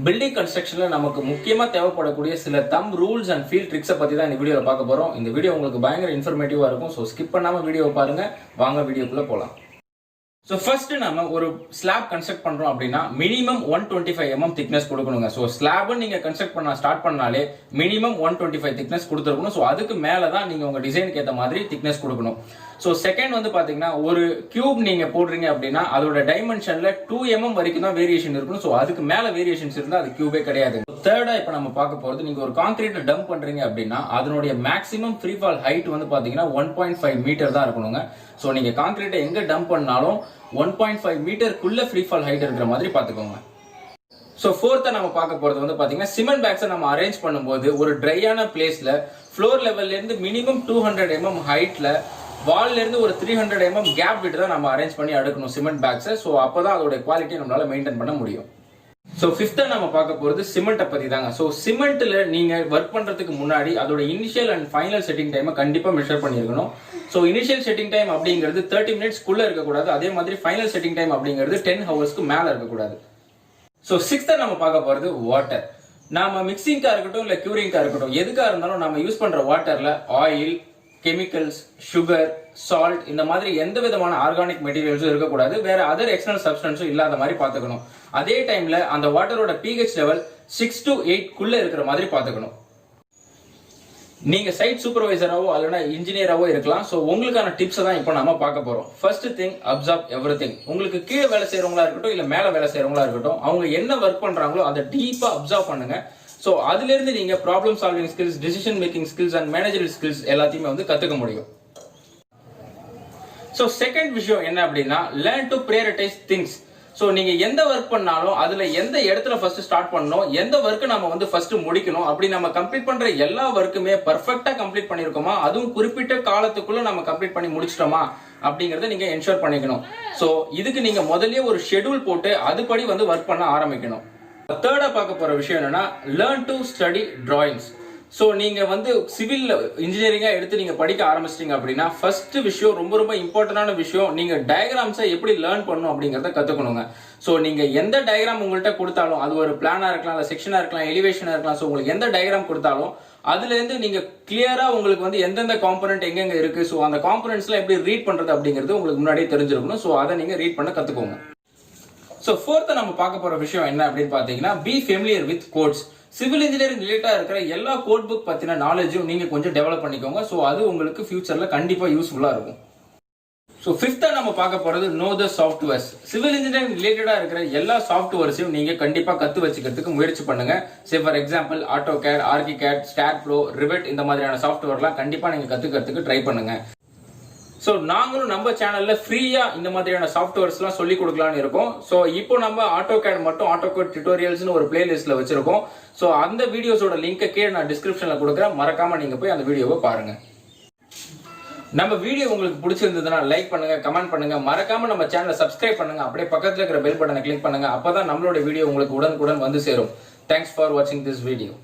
Building கன்ஸ்ட்ரக்ஷன்ல நமக்கு முக்கியமா தேவைப்படக்கூடிய சில தம் ரூல்ஸ் அண்ட் ஃபீல்ட் ட்ரிக்ஸை பத்தி தான் இந்த வீடியோல பார்க்க போறோம். இந்த வீடியோ உங்களுக்கு பயங்கர இன்ஃபர்மேட்டிவா இருக்கும். ஸோ ஸ்கிப் பண்ணாம வீடியோ பாருங்க. வாங்க வீடியோக்குள்ள போலாம். ஸோ ஃபர்ஸ்ட் நம்ம ஒரு ஸ்லாப் கன்ஸ்ட்ரக்ட் பண்றோம் அப்படின்னா மினிமம் 125 mm திக்னஸ் கொடுக்கணுங்க. ஸோ ஸ்லாப் நீங்க கன்ஸ்ட்ரக்ட் பண்ண ஸ்டார்ட் பண்ணாலே மினிமம் 125 திக்னஸ் கொடுத்துருக்கணும். ஸோ அதுக்கு மேல தான் நீங்க உங்க டிசைனுக்கு ஏற்ற மாதிரி திக்னஸ் கொடுக்கணும். ஸோ செகண்ட் வந்து பாத்தீங்கன்னா ஒரு கியூப் நீங்க போடுறீங்க அப்படின்னா அதோட டைமென்ஷன்ல 2 mm வரைக்கும் தான் வேரியேஷன் இருக்கணும். ஸோ அதுக்கு மேல வேரியேஷன்ஸ் இருந்தா அது கியூபே கிடையாது. தேர்டா இப்ப நம்ம பார்க்க போறது, நீங்க ஒரு கான்கிரீட் டம்ப் பண்றீங்க அப்படின்னா அதனுடைய மேக்ஸிமம் ஃப்ரீ ஃபால் ஹைட் வந்து பாத்தீங்கன்னா 1.5 மீட்டர் தான் இருக்கணுங்க. ஸோ நீங்க கான்கிரீட்டை எங்க டம்ப் பண்ணாலும் 1.5 மீட்டருக்குள்ள ஃப்ரீ ஃபால் ஹைட் இருக்கிற மாதிரி பாத்துக்கோங்க. சோ ஃபோர்த்தா நம்ம பார்க்க போறது வந்து பாத்தீங்கன்னா சிமெண்ட் பேக்ஸை நம்ம அரேஞ்ச் பண்ணும்போது ஒரு ட்ரையான பிளேஸ்ல ஃப்ளோர் லெவல்ல இருந்து மினிமம் 200 mm ஹைட்ல வால்ல இருந்து ஒரு 300 mm கேப் விட்டு தான் நம்ம அரேஞ்ச் பண்ணி அடுக்கணும் சிமெண்ட் பேக்ஸை. ஸோ அப்பதான் அதோட குவாலிட்டி நம்மளால மெயின்டைன் பண்ண முடியும். ஸோ ஃபிஃப்த்தா நம்ம பார்க்க போறது சிமெண்ட்டை பத்தி தாங்க. ஸோ சிமெண்ட்ல நீங்க ஒர்க் பண்றதுக்கு முன்னாடி அதோட இனிஷியல் அண்ட் ஃபைனல் செட்டிங் டைமை கண்டிப்பா மெஷர் பண்ணிருக்கணும். ஸோ இனிஷியல் செட்டிங் டைம் அப்படிங்கிறது 30 மினிட்ஸ்க்குள்ள இருக்கக்கூடாது. அதே மாதிரி ஃபைனல் செட்டிங் டைம் அப்படிங்கிறது 10 ஹவர்ஸ்க்கு மேல இருக்கக்கூடாது. ஸோ சிக்ஸ்தா நம்ம பார்க்க போறது வாட்டர். நாம மிக்சிங்கா இருக்கட்டும் இல்ல கியூரிங்கா இருக்கட்டும் எதுக்கா இருந்தாலும் நம்ம யூஸ் பண்ற வாட்டர்ல ஆயில், கெமிக்கல்ஸ், சுகர், சால்ட் இந்த மாதிரி எந்த விதமான ஆர்கானிக் மெட்டீரியல்ஸும் இருக்கக்கூடாது. வேற அதர் எக்ஸ்டர்னல் சப்ஸ்டன்ஸும் இல்லாத மாதிரி பாத்துக்கணும். அதே டைம்ல அந்த வாட்டரோட pH லெவல் 6 to 8 குள்ள இருக்கிற மாதிரி பாத்துக்கணும். நீங்க சைட் சூப்பர்வைசராவோ அல்லனா இன்ஜினியராவோ இருக்கலாம். சோ உங்களுக்கான டிப்ஸ் தான் இப்போ நாம பார்க்க போறோம். First thing, observe everything. உங்களுக்கு கீழே வேலை செய்யறவங்களா இருக்கட்டும் இல்ல மேல வேலை செய்யறவங்களா இருக்கட்டும், அவங்க என்ன ஒர்க் பண்றாங்களோ அதை டீப்பா அப்சர்வ் பண்ணுங்க. சோ அதுல இருந்து நீங்க problem solving skills, decision making skills and managerial skills எல்லாத்தையுமே வந்து கத்துக்க முடியும். சோ செகண்ட் விஷயம் என்ன அப்படின்னா, லேர்ன் டு பிரையாரிட்டைஸ் திங்ஸ். சோ நீங்க எந்த ஒர்க் பண்ணாலும் அதுல எந்த இடத்துல ஃபர்ஸ்ட் ஸ்டார்ட் பண்ணணும், எந்த ஒர்க் நம்ம வந்து ஃபர்ஸ்ட் முடிக்கணும், அப்படி நம்ம கம்ப்ளீட் பண்ற எல்லா ஒர்க்குமே பர்ஃபெக்ட்டா கம்ப்ளீட் பண்ணிருக்கோமா, அதுவும் குறிப்பிட்ட காலத்துக்குள்ள நம்ம கம்ப்ளீட் பண்ணி முடிச்சிட்டோமா அப்படிங்கறத நீங்க என்ஷூர் பண்ணிக்கணும். சோ இதுக்கு நீங்க முதல்லயே ஒரு ஷெட்யூல் போட்டு அதுபடி வந்து ஒர்க் பண்ண ஆரம்பிக்கணும். தேர்டா பார்க்க போற விஷயம் என்னன்னா, learn to study drawings. So நீங்க வந்து சிவில் இன்ஜினியரிங்கா எடுத்து நீங்க படிக்க ஆரம்பிச்சிட்டீங்க அப்படின்னா ஃபர்ஸ்ட் விஷயம், ரொம்ப ரொம்ப இம்பார்ட்டன்டான விஷயம், நீங்க டயக்ராம்ஸை எப்படி லேர்ன் பண்ணணும் அப்படிங்கறத கத்துக்கணுங்க. சோ நீங்க எந்த டயக்ராம் உங்கள்கிட்ட கொடுத்தாலும், அது ஒரு பிளானா இருக்கலாம், இல்ல செக்ஷனா இருக்கலாம், எலிவேஷனா இருக்கலாம், சோ உங்களுக்கு எந்த டயக்ராம் கொடுத்தாலும் அதுல இருந்து நீங்க கிளியரா உங்களுக்கு வந்து எந்தெந்த காம்பனன்ட் எங்கெங்க இருக்கு, சோ அந்த காம்பனன்ட்ஸ்லாம் எப்படி ரீட் பண்றது அப்படிங்கிறது உங்களுக்கு முன்னாடியே தெரிஞ்சிருக்கணும். சோ அதை நீங்க ரீட் பண்ண கத்துக்கோங்க. சோ ஃபோர்த் நம்ம பார்க்க போற விஷயம் என்ன அப்படின்னு பாத்தீங்கன்னா, be familiar with codes. Civil engineering ரிலேட்டா இருக்கிற எல்லா கோட் புக் பத்தின நாலேஜும் நீங்க கொஞ்சம் டெவலப் பண்ணிக்கோங்க. சோ அது உங்களுக்கு ஃபியூச்சர்ல கண்டிப்பா யூஸ்ஃபுல்லா இருக்கும். சோ ஃபிஃப்த்தா நம்ம பார்க்க போறது நோ த சாஃப்ட்வேர்ஸ். சிவில் இன்ஜினியரிங் ரிலேட்டடா இருக்கிற எல்லா சாஃப்ட்வேர்ஸையும் நீங்க கண்டிப்பா கத்து வச்சுக்கிறதுக்கு முயற்சி பண்ணுங்க. Say for example autocad, archicad, starflow, rivet இந்த மாதிரியான சாஃப்ட்வேர்லாம் கண்டிப்பா நீங்க கத்துக்கிறதுக்கு ட்ரை பண்ணுங்க. சோ நாங்களும் நம்ம சேனல்ல ஃப்ரீயா இந்த மாதிரியான சாஃப்ட்வேர்ஸ் எல்லாம் சொல்லி கொடுக்கலாம்னு இருக்கோம். சோ இப்போ நம்ம autocad மட்டும் autocad டியூட்டோரியல்ஸ்னு ஒரு பிளேலிஸ்ட்ல வச்சிருக்கோம். சோ அந்த வீடியோஸோட லிங்கை கீழே நான் டிஸ்கிரிப்ஷன்ல கொடுக்குறேன். மறக்காம நீங்க போய் அந்த வீடியோவை பாருங்க. நம்ம வீடியோ உங்களுக்கு பிடிச்சிருந்ததுன்னா லைக் பண்ணுங்க, கமெண்ட் பண்ணுங்க, மறக்காம நம்ம சேனலை சப்ஸ்கிரைப் பண்ணுங்க. அப்படியே பக்கத்துல இருக்கிற பெல் பட்டனை கிளிக் பண்ணுங்க. அப்பதான் நம்மளோட வீடியோ உங்களுக்கு உடனுக்குடன் வந்து சேரும். தேங்க்ஸ் ஃபார் வாட்சிங் திஸ் வீடியோ.